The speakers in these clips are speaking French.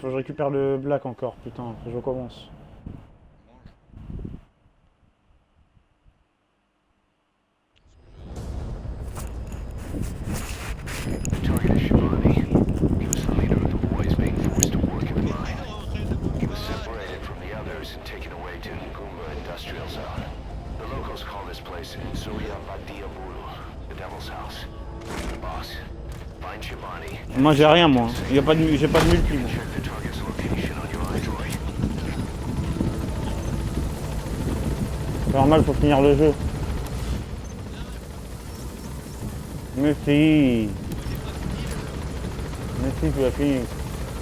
faut que je récupère le black encore, putain, faut que je recommence. Target is Shivani. He was the leader of the boys being forced to work in the mine. He was separated from the others and taken away to Ngumba Industrial Zone. The locals call this place Zoya Badia Bulu, the Devil's House. Boss, find Shivani. Moi j'ai rien moi, j'ai pas de multi moi. Check the target's location on your Android. C'est normal, faut finir le jeu. Mais si. Mais si, tu l'as fini.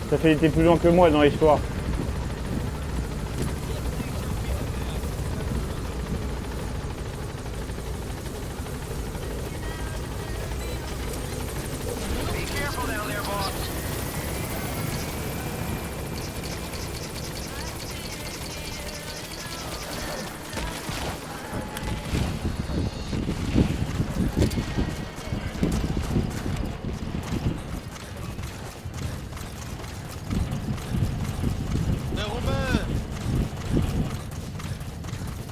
Ça fait été plus loin que moi dans l'histoire.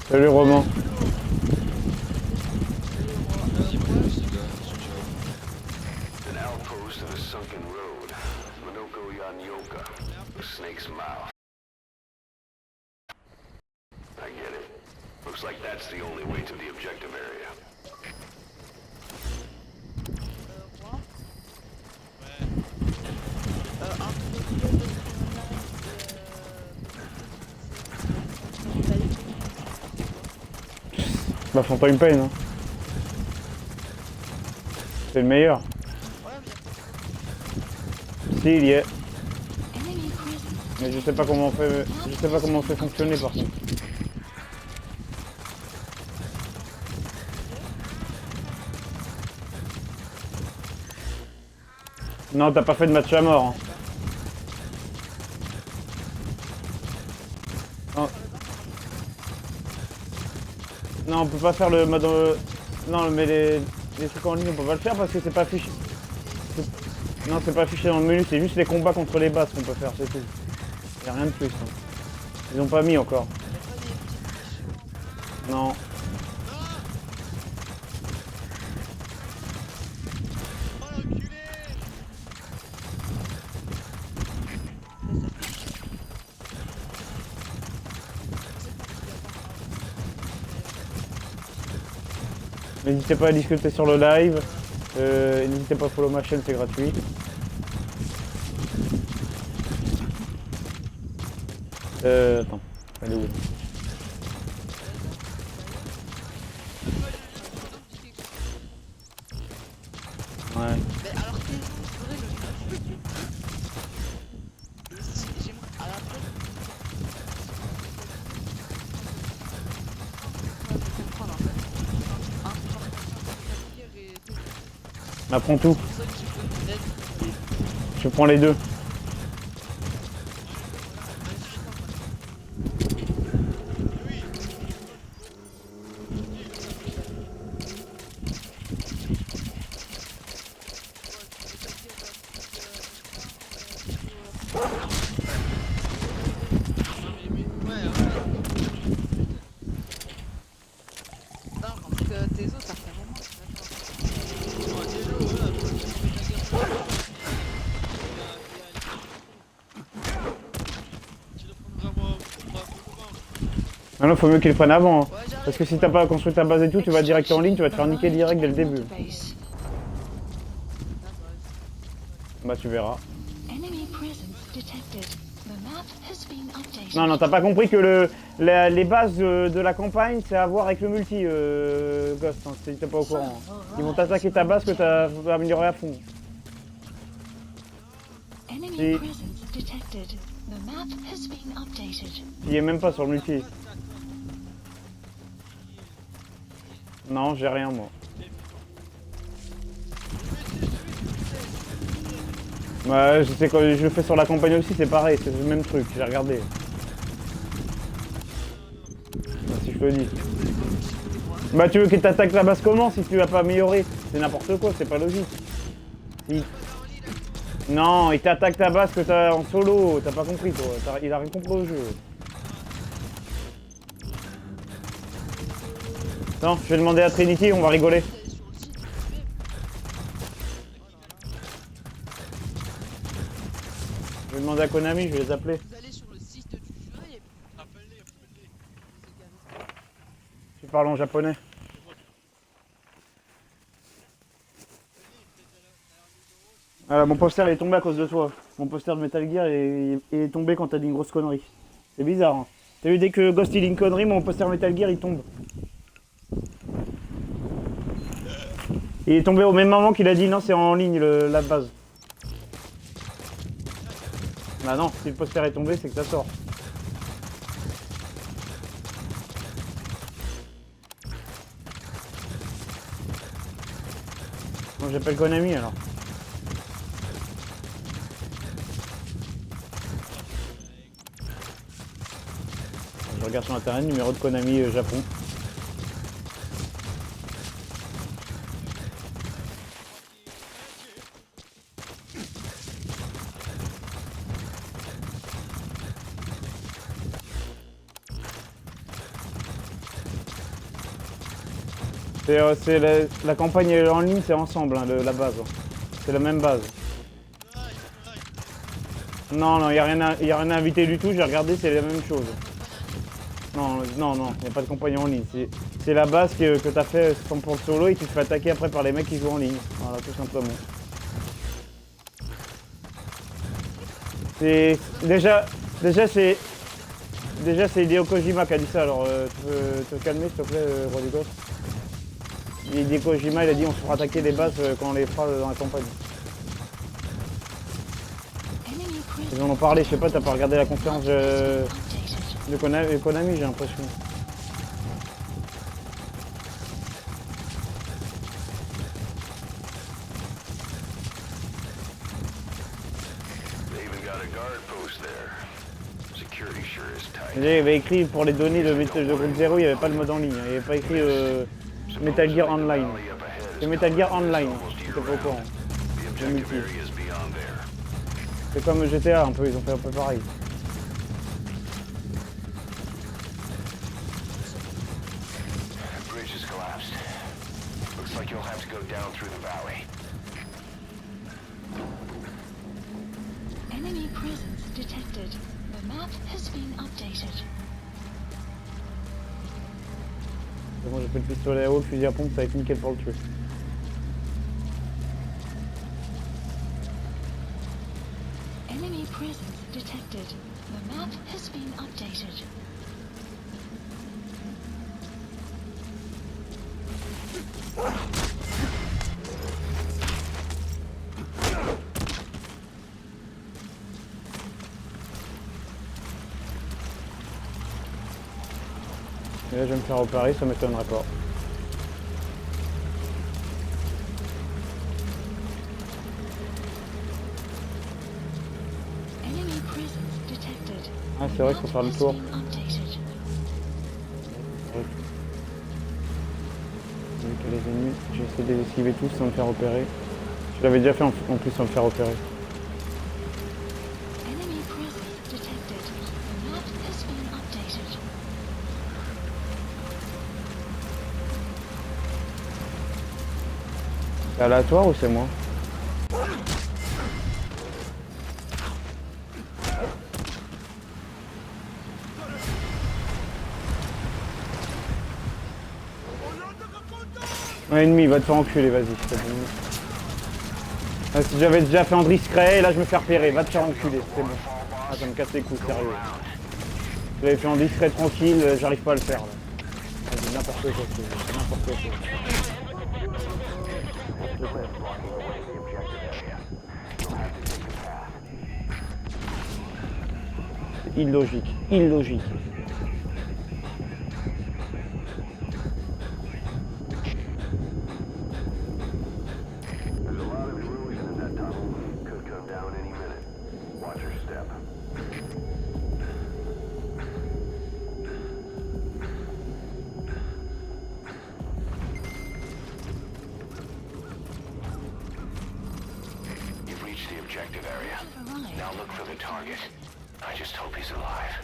Salut Romain. An outpost of a sunken road. Monoko Yanyoka. The snake's mouth. I get it. Looks like that's the only way to the objective area. Bah Phantom Pain hein. C'est le meilleur. Si il y est. Mais je sais pas comment on fait. Je sais pas comment on fait fonctionner par contre. Non, t'as pas fait de match à mort. Hein. Non. Non, on peut pas faire le mode. Non, mais les trucs en ligne, on peut pas le faire parce que c'est pas affiché. Non, c'est pas affiché dans le menu, c'est juste les combats contre les basses qu'on peut faire, c'est tout. Y'a rien de plus. Hein. Ils ont pas mis encore. Non. N'hésitez pas à discuter sur le live. N'hésitez pas à follow ma chaîne, c'est gratuit. Attends, elle est où? Ouais. Mais alors que j'aimerais à la fin. Apprends tout. Je prends les deux. Ah non, faut mieux qu'ils le prennent avant. Hein. Parce que si t'as pas construit ta base et tout, tu vas direct en ligne, tu vas te faire niquer direct dès le début. Bah tu verras. Non, non, t'as pas compris que les bases de la campagne, c'est à voir avec le multi, Ghost, hein, si t'es pas au courant. Ils vont t'attaquer ta base que t'as amélioré à fond. Si. Il est même pas sur le multi. Non, j'ai rien moi. Ouais, je sais quand je le fais sur la campagne aussi, c'est pareil, c'est le même truc, j'ai regardé. Si je te le dis. Bah tu veux qu'il t'attaque la base comment si tu l'as pas amélioré? C'est n'importe quoi, c'est pas logique. Si. Non, il t'attaque ta base que t'as en solo, t'as pas compris toi, il a rien compris au jeu. Non, je vais demander à Trinity, on va rigoler. Je vais demander à Konami, je vais les appeler. Vous allez sur le site du jeu et appelez. Tu parles en japonais. Mon poster il est tombé à cause de toi. Mon poster de Metal Gear il est tombé quand t'as dit une grosse connerie. C'est bizarre. Hein. T'as vu, dès que Ghost il dit une connerie, mon poster Metal Gear il tombe. Il est tombé au même moment qu'il a dit non, c'est en ligne la base. Bah non, si le poster est tombé, c'est que ça sort. Bon, j'appelle Konami alors. Je regarde sur internet, numéro de Konami Japon. C'est la campagne en ligne, c'est ensemble, hein, la base. Hein. C'est la même base. Non, il n'y a rien à inviter du tout, j'ai regardé, c'est la même chose. Non, il n'y a pas de campagne en ligne. C'est la base que tu as fait pour le solo et tu te fais attaquer après par les mecs qui jouent en ligne. Voilà, tout simplement. C'est déjà c'est Hideo Kojima qui a dit ça, alors tu peux te calmer s'il te plaît, roi du gosse. Hideo Kojima il a dit on se fera attaquer des bases quand on les fera dans la campagne. Ils en ont parlé, je sais pas, t'as pas regardé la conférence de Konami, j'ai l'impression. Il y avait écrit pour les données de Groupe Zero, il n'y avait pas le mode en ligne, il n'y avait pas écrit Metal Gear Online. C'est Metal Gear Online, c'était pas au courant. C'est comme GTA un peu, ils ont fait un peu pareil. Enemy presence detected. The map has been updated. Bon, j'ai fait le pistolet à eau, le fusil à pompe, ça va être nickel pour le tuer. Enemy presence detected. The map has been updated. Et là je vais me faire opérer, ça m'étonnerait pas. Ah c'est vrai qu'il faut faire le tour. Les ennemis, j'ai essayé de les esquiver tous sans me faire opérer. Je l'avais déjà fait en plus sans me faire opérer. C'est aléatoire ou c'est moi? Un ennemi, va te faire enculer, vas-y. Ah, si j'avais déjà fait en discret, là je me fais repérer, va te faire enculer, c'est bon. Ah, ça me casse les couilles, sérieux. Je l'avais fait en discret tranquille, j'arrive pas à le faire là. Vas-y, n'importe quoi, c'est n'importe quoi. C'est illogique, illogique. You've reached the objective I'll look for the target. I just hope he's alive.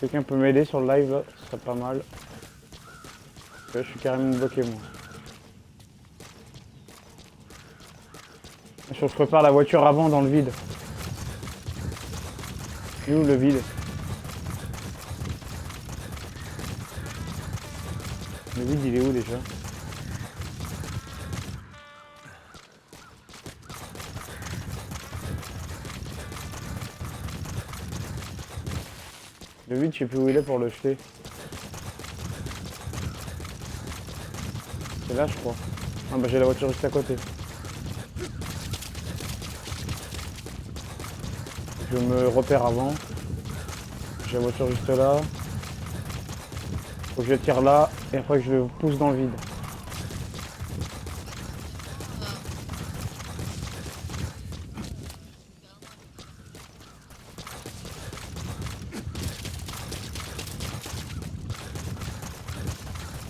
Quelqu'un peut m'aider sur le live là, ce serait pas mal. Là, je suis carrément bloqué moi. Je prépare la voiture avant dans le vide. Et où le vide? Le vide il est où déjà? Le vide je sais plus où il est pour le jeter. C'est là je crois. Ah bah j'ai la voiture juste à côté. Je me repère avant. J'ai la voiture juste là. Faut que je tire là et après que je le pousse dans le vide.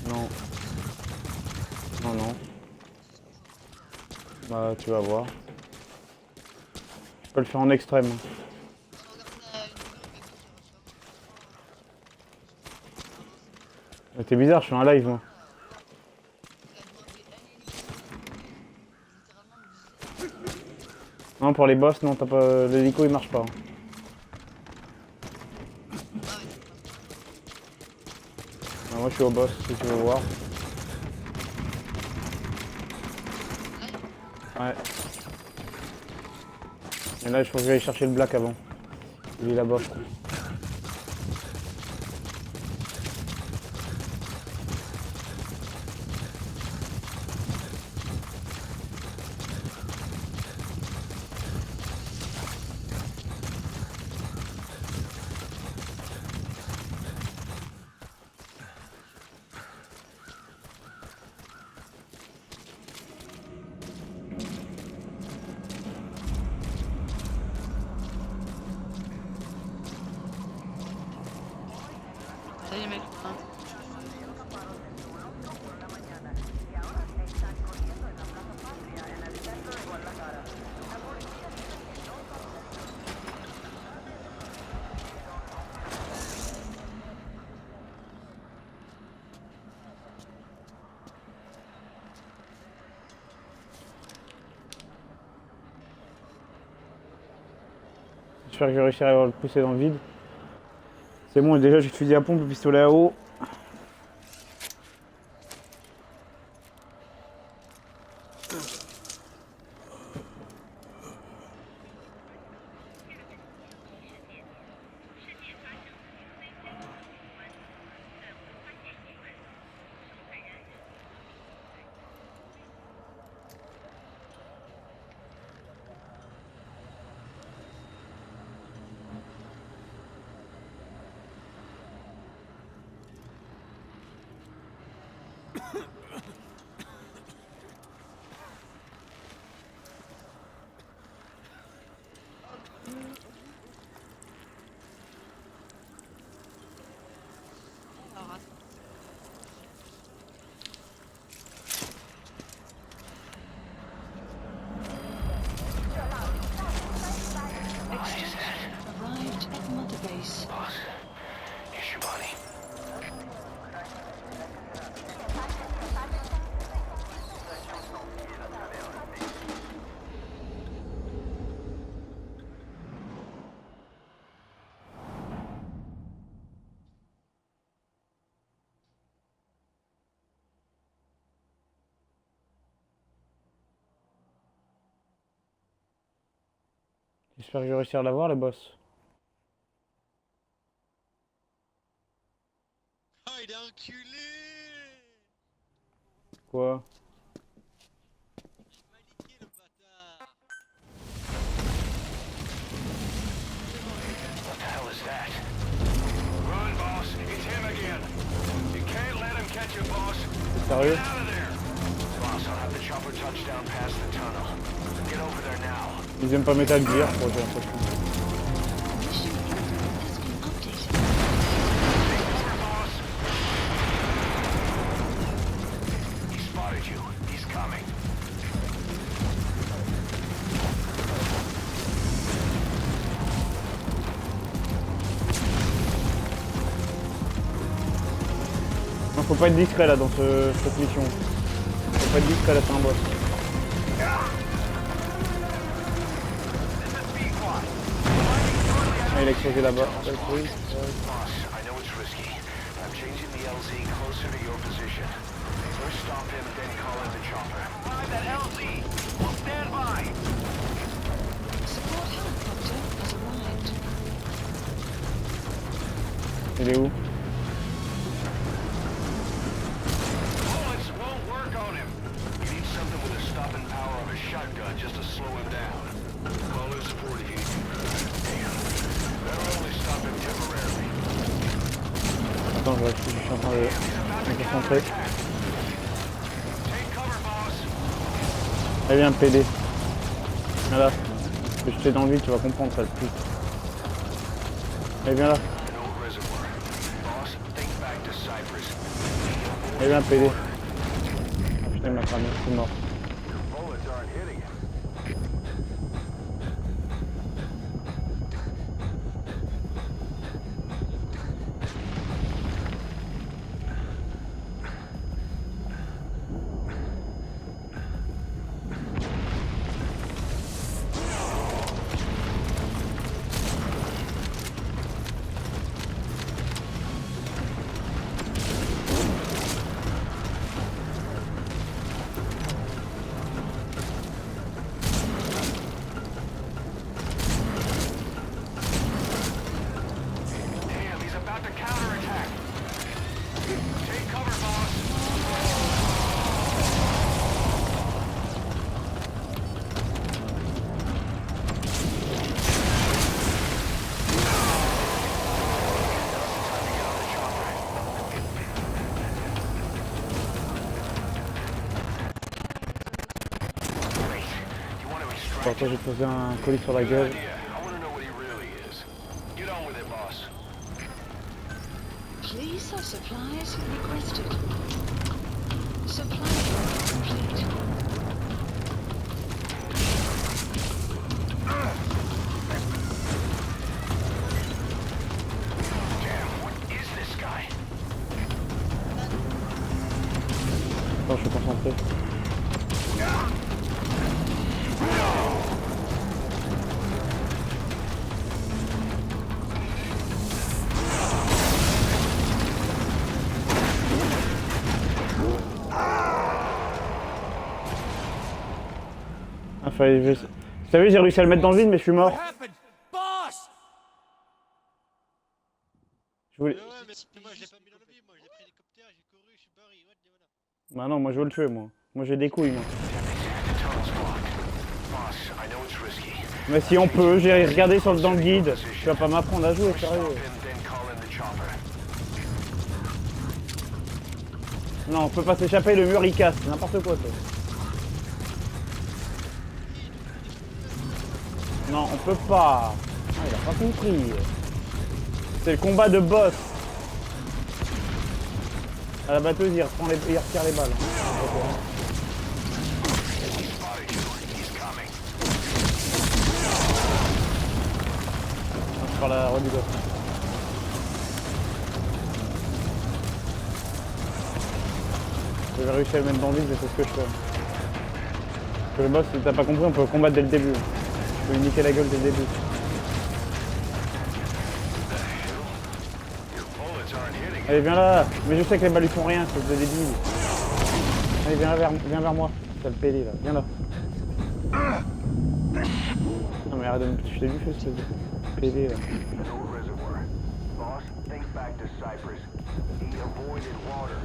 Non. Non, non. Bah tu vas voir. Je peux le faire en extrême. T'es bizarre, je suis en live moi. Non pour les boss non t'as pas. L'hélico il marche pas. Non, moi je suis au boss si tu veux voir. Ouais. Et là il faut que j'aille chercher le black avant. Il est là-bas je crois. Salut mec. Hein. J'espère que je vais réussir à le pousser dans le vide. C'est bon, déjà j'ai le fusil à pompe, le pistolet à eau. Alors, attends. Extraction arrived at Mother Base. Boss, here's your money. J'espère que je vais réussir à l'avoir le boss. Oh, il est enculé! Quoi? Il m'a niqué le bâtard! What the hell is that? Run, boss. It's him again. You can't let him catch you, boss. Sérieux? Get out of there. Boss, I'll have the chopper touch down past the tunnel. Get over there now. Ils aiment pas Metal Gear, je crois, j'ai l'impression. Mission info has been updated. Take cover, boss. spotted you. He's coming. Non, faut pas être discret là dans cette mission. Faut pas être discret là, c'est un boss. Ah, il a explosé là-bas. Boss, I know it's risky. I'm changing the LZ closer to your position. First stop him, then call in the chopper. Find that LZ! We'll stand by! Support helicopter has arrived. Il est où? Bullets won't work on him. You need something with the stopping power of a shotgun just to slow him down. Call in support if you need. Damn. That'll only stop him temporarily. Attends, je suis en train de me concentrer. Take cover, boss. Allez, viens, PD. Viens là. Je vais jeter dans le vide, tu vas comprendre ça le plus. Allez, viens là. An old reservoir. Boss, think back to Cyprus. Allez, viens, PD. Ah putain, il m'a cramé, je suis mort. Bullets aren't hitting him. Damn, he's about to counterattack. Take cover, boss. Wait, you want to extract Bon, toi, j'ai posé un colis sur la Good gueule. idea. I want to know what he really is. Get on with it, boss. Please have supplies requested. Supply drop complete. Damn, what is this guy? Attends, je suis concentré. Ah, fallait juste... Vous savez, j'ai réussi à le mettre dans le vide, mais je suis mort. Je voulais... Ouais, mais moi je l'ai pas mis dans le vide, moi j'ai pris l'hélicoptère, j'ai couru, je suis barré, ouais, voilà. Bah non, moi je veux le tuer, moi. Moi j'ai des couilles, moi. Tunnel's blocked. Boss, I know it's risky. Mais si on peut, j'ai regardé dans le guide. Tu vas pas m'apprendre à jouer, Stop sérieux. him, then call in the chopper. Non, on peut pas s'échapper, le mur il casse, c'est n'importe quoi, ça. Non, on peut pas. Ah, il a pas compris. C'est le combat de boss. À la batteuse, il retire les balles. Spotted you. He's coming. Je parle à Rodrigo. J'ai réussi à le mettre dans le vide, c'est ce que je fais. Parce que le boss, si t'as pas compris, on peut le combattre dès le début. On peut lui niquer la gueule dès le début. Your bullets aren't hitting him. Allez, viens là. Mais je sais que les balles lui font rien, c'est de débile. Allez, viens vers moi. T'as le PD là. Viens là. Non mais arrête de me... Je t'ai vu faire ce PD là. An old reservoir. Boss, think back to Cyprus. He avoided water.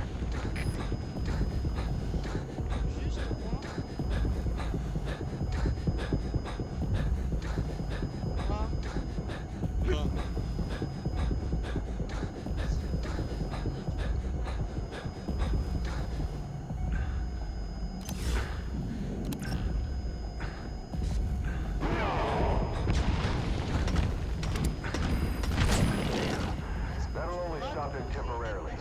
That'll only stop him temporarily.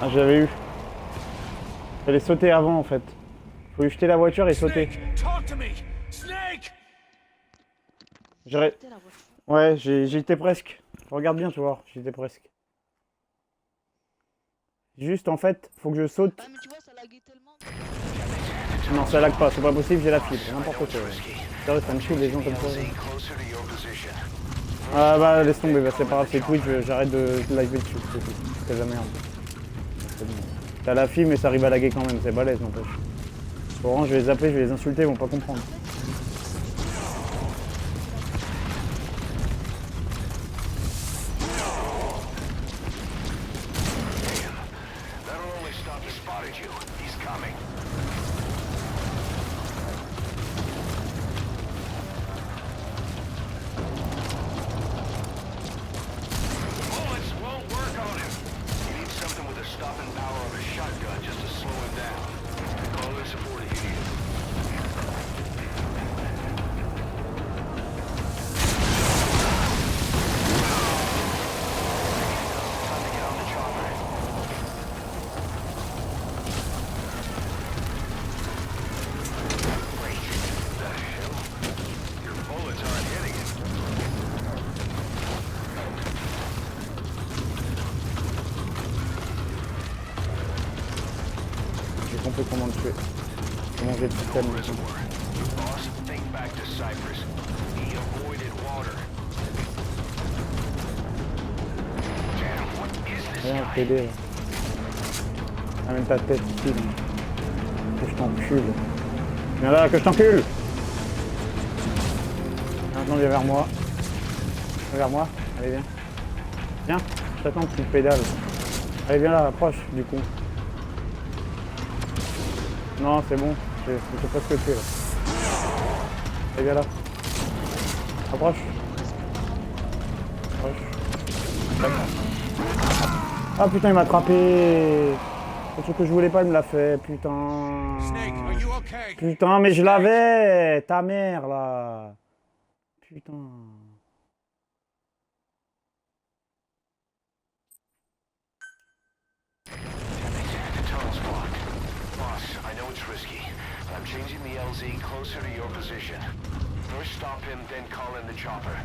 Ah, j'avais eu. Fallait sauter avant en fait. Faut jeter la voiture et sauter. Talk to me! Snake! J'aurais... T'es la voiture. Ouais, j'y étais presque. Regarde bien, tu vois, j'y étais presque. Juste en fait, faut que je saute. Ah mais tu vois ça laguait tellement. Non, ça lag pas, c'est pas possible, j'ai la fibre, n'importe quoi. Sérieux, ça me saoule les gens comme ça. LZ closer to your position. Ah bah laisse tomber, bah, c'est pas grave, c'est Twitch, j'arrête de live dessus, c'est tout. C'est de la merde. C'est bon. T'as la fibre mais ça arrive à laguer quand même, c'est balèze n'empêche. Orange, je vais les appeler, je vais les insulter, ils vont pas comprendre. That'll only stop. He spotted you. He's coming. Bullets won't work on him. You need something with the stopping power of a shotgun just to slow him down. Call in support if you need it. Time to get on the chopper. Wait, the hell? Your bullets aren't hitting him. J'ai compris comment le tuer. Comment j'ai le système. Reservoir. Boss, think back to Cyprus. He avoided water. Damn, what is this Rien à guy? t'aider là. Amène ta tête ici. là. Que je t'encule. Viens là, que je t'encule. Maintenant viens vers moi. Viens vers moi. Allez viens. Viens, je t'attends petite pédale. Allez viens là, approche du coup. Non c'est bon, je sais pas ce que tu es là. Allez viens là. Approche. Approche. Ah putain il m'a attrapé. Le truc que je voulais pas il me l'a fait, putain. Snake, are you okay? Putain mais je l'avais. Ta mère là. Putain. Tunnel's blocked. Boss, I know it's risky, but I'm changing the LZ closer to your position. First stop him, then call in the chopper.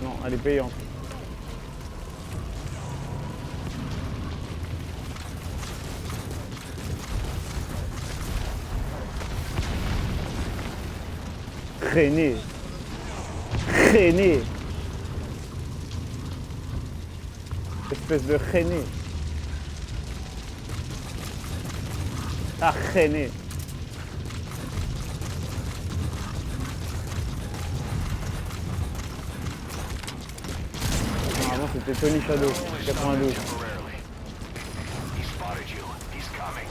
Non, elle est payante. Traîner. Traîner. Espèce de traîner. Ah, traîner. Avant c'était Tony Shadow, 92. Temporarily. He spotted you. He's coming.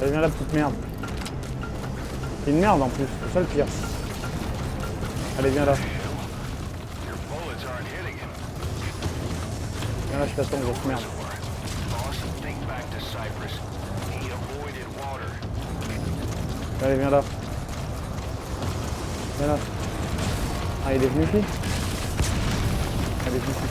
Allez, viens là, petite merde. C'est une merde en plus, c'est ça le pire. Allez, viens là. Your bullets aren't hitting him. Viens là, je t'attends, grosse merde. Boss, think back to Cyprus. He avoided water. Allez, viens là. Viens là. Ah, il est venu ici. Allez, viens ici.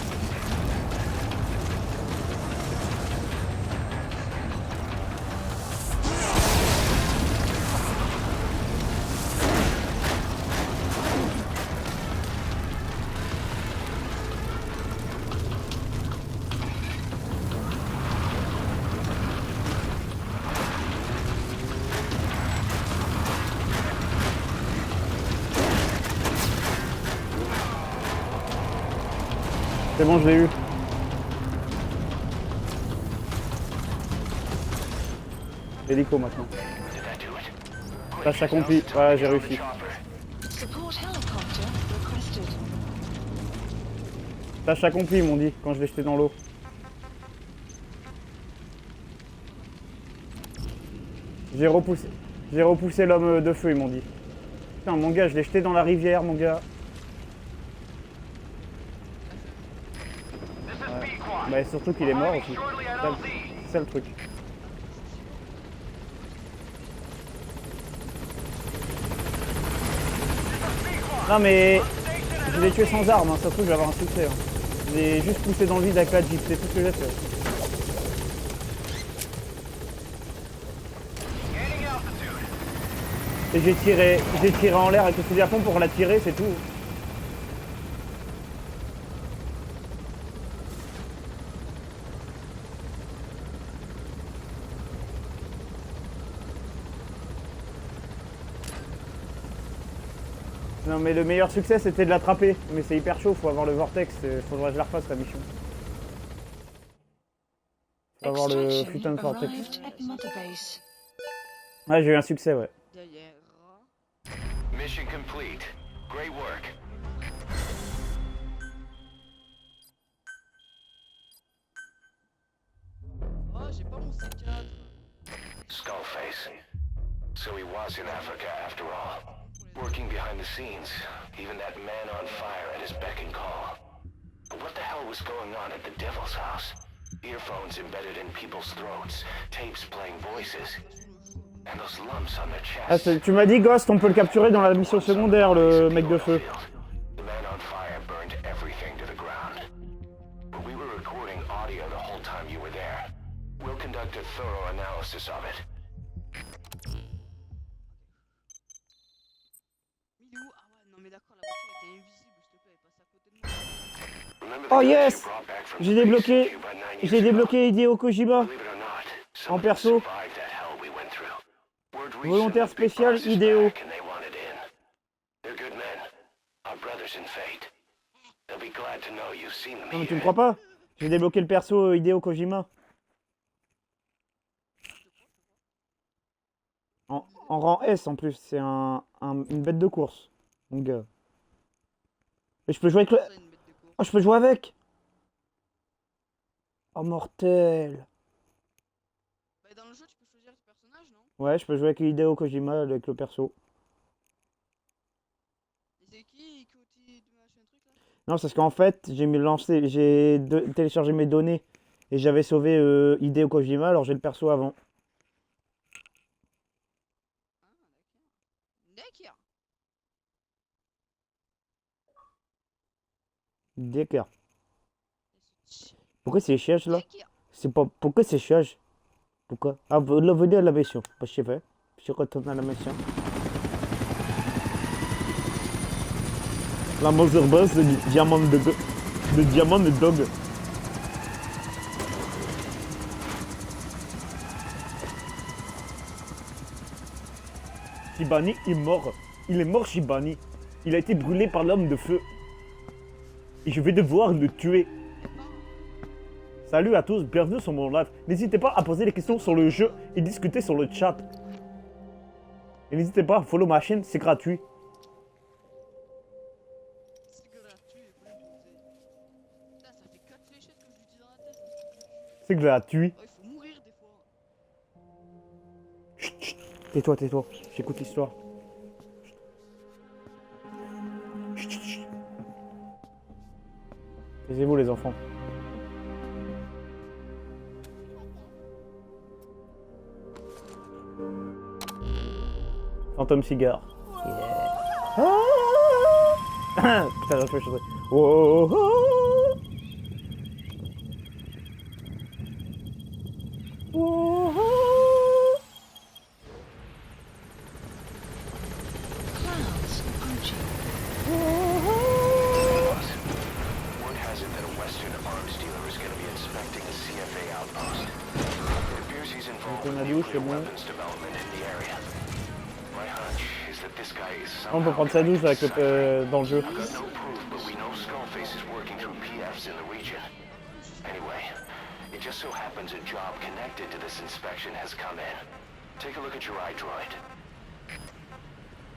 C'est bon, je l'ai eu. Hélico maintenant. Did that do it? Quick, Tâche accomplie. now's the time Voilà, to j'ai get on the réussi. chopper. Support helicopter requested. Tâche accomplie, ils m'ont dit, quand je l'ai jeté dans l'eau. J'ai repoussé l'homme de feu, ils m'ont dit. Putain, mon gars, je l'ai jeté dans la rivière, mon gars. Ouais. Bah, surtout qu'il est mort aussi. C'est ça le truc. Non mais je l'ai tué sans arme, hein. Ça se trouve je vais avoir un succès. Hein. Je l'ai juste poussé dans le vide avec la Jeep, c'est tout ce que j'ai fait. Et j'ai tiré en l'air avec le fusil à pompe pour la tirer, c'est tout. Non mais le meilleur succès c'était de l'attraper, mais c'est hyper chaud, faut avoir le vortex, faudrait que je la refasse la mission. Faut avoir le putain de vortex. Arrived at Mother Base. Ouais, j'ai eu un succès, ouais. Derrière. Mission complete. Great work. Oh, j'ai pas mon C4. Skullface. So he was in Africa after all. Working behind the scenes, even that man on fire at his beck and call. But what the hell was going on at the Devil's House? Earphones embedded in people's throats, tapes playing voices, and those lumps on their Ah, chests. tu m'as dit Ghost, on peut le capturer dans la mission secondaire, le mec de feu. The man on fire burned everything to the ground. But we were recording audio the whole time you were there. We'll conduct a thorough analysis of it. Milou, ah ouais, non mais d'accord, la voiture était invisible, s'il te plaît, passe à côté de nous. Remember Oh the guys yes! you brought back from J'ai space débloqué, Cuba 9 years j'ai ago? débloqué Hideo Kojima. Believe it or not, some En of them perso. survived that hell we went through. Word reached Volontaire them that Big spécial Boss is Hideo. back and they wanted in. They're good men, our brothers in fate. They'll be glad to know you've seen them Non mais tu me here. crois pas? J'ai débloqué le perso Hideo Kojima. En rang S en plus, c'est une bête de course. Mon gars. Et je peux jouer avec le... Ça, une bête de course. Oh, je peux jouer avec. Oh, mortel. Bah, dans le jeu, tu peux choisir ce personnage, non? Ouais, je peux jouer avec Hideo Kojima, avec le perso. Et c'est qui de machin truc là? Non, c'est parce qu'en fait, j'ai téléchargé mes données et j'avais sauvé Hideo Kojima, alors j'ai le perso avant. D'accord. D'accord. Pourquoi c'est chiage là? D'accord. C'est pas... Pourquoi c'est chiage? Pourquoi? Ah, là, venez à la mission. Pas je sais pas. Je retourne à la mission. La Mother Base de diamant de dog. Shibani est mort. Il est mort, Shibani. Il a été brûlé par l'homme de feu. Et je vais devoir le tuer. Salut à tous, bienvenue sur mon live. N'hésitez pas à poser des questions sur le jeu et discuter sur le chat. Et n'hésitez pas à follow ma chaîne, c'est gratuit. C'est gratuit, vous voulez me putain, ça fait 4 fléchettes que je lui dis dans la tête. C'est gratuit. Oh, il faut mourir des fois. Chut, chut. Tais-toi, tais-toi. J'écoute l'histoire. Chut, chut, chut. Taisez-vous les enfants. Phantom Cigare. Yeah. Ah putain, j'ai fait chanter. Oh, oh, oh. Oh, oh. Clouds approaching. Word has it that a Western arms dealer is going to be inspecting a CFA outpost. It appears he's involved On in a douche, nuclear c'est bon. weapons development in the area. My hunch is that this guy is On peut somehow prendre sa douche avec dans le jeu. I've got no proof, but we know Skullface is working through PFs in the region. Anyway, it just so happens a job connected to this inspection has come in. Take a look at your iDroid.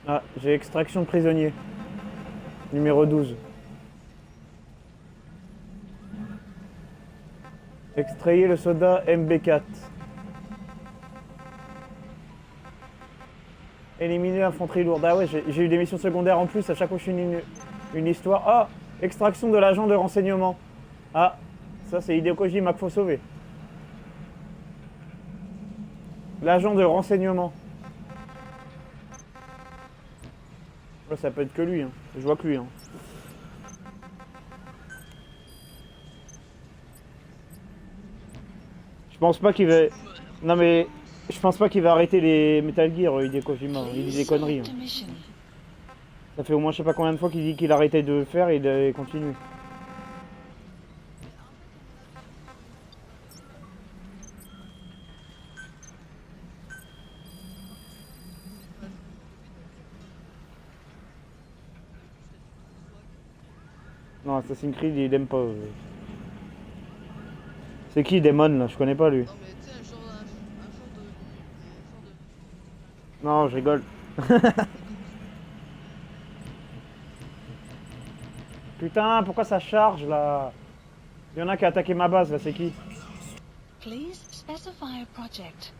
Ah, j'ai extraction de prisonnier. Numéro 12. Extrayez le soda MB4. Éliminer l'infanterie lourde. Ah ouais, j'ai eu des missions secondaires en plus à chaque fois que je finis une histoire. Ah, extraction de l'agent de renseignement. Ah, ça c'est Hideo Kojima qu'il faut sauver. L'agent de renseignement. Ouais, ça peut être que lui, hein. Je vois que lui. Hein. Je pense pas qu'il va... Non mais... Je pense pas qu'il va arrêter les Metal Gear, Hideo Kojima. Il dit des Please conneries. select Hein. a mission. Ça fait au moins je sais pas combien de fois qu'il dit qu'il arrêtait de le faire et il continue. Non, Assassin's Creed il aime pas. C'est qui Demon là? Je connais pas lui. Non, mais tu sais, un genre de. Non, je rigole. Putain, pourquoi ça charge là? Il y en a qui a attaqué ma base là, c'est qui? Please specify a project.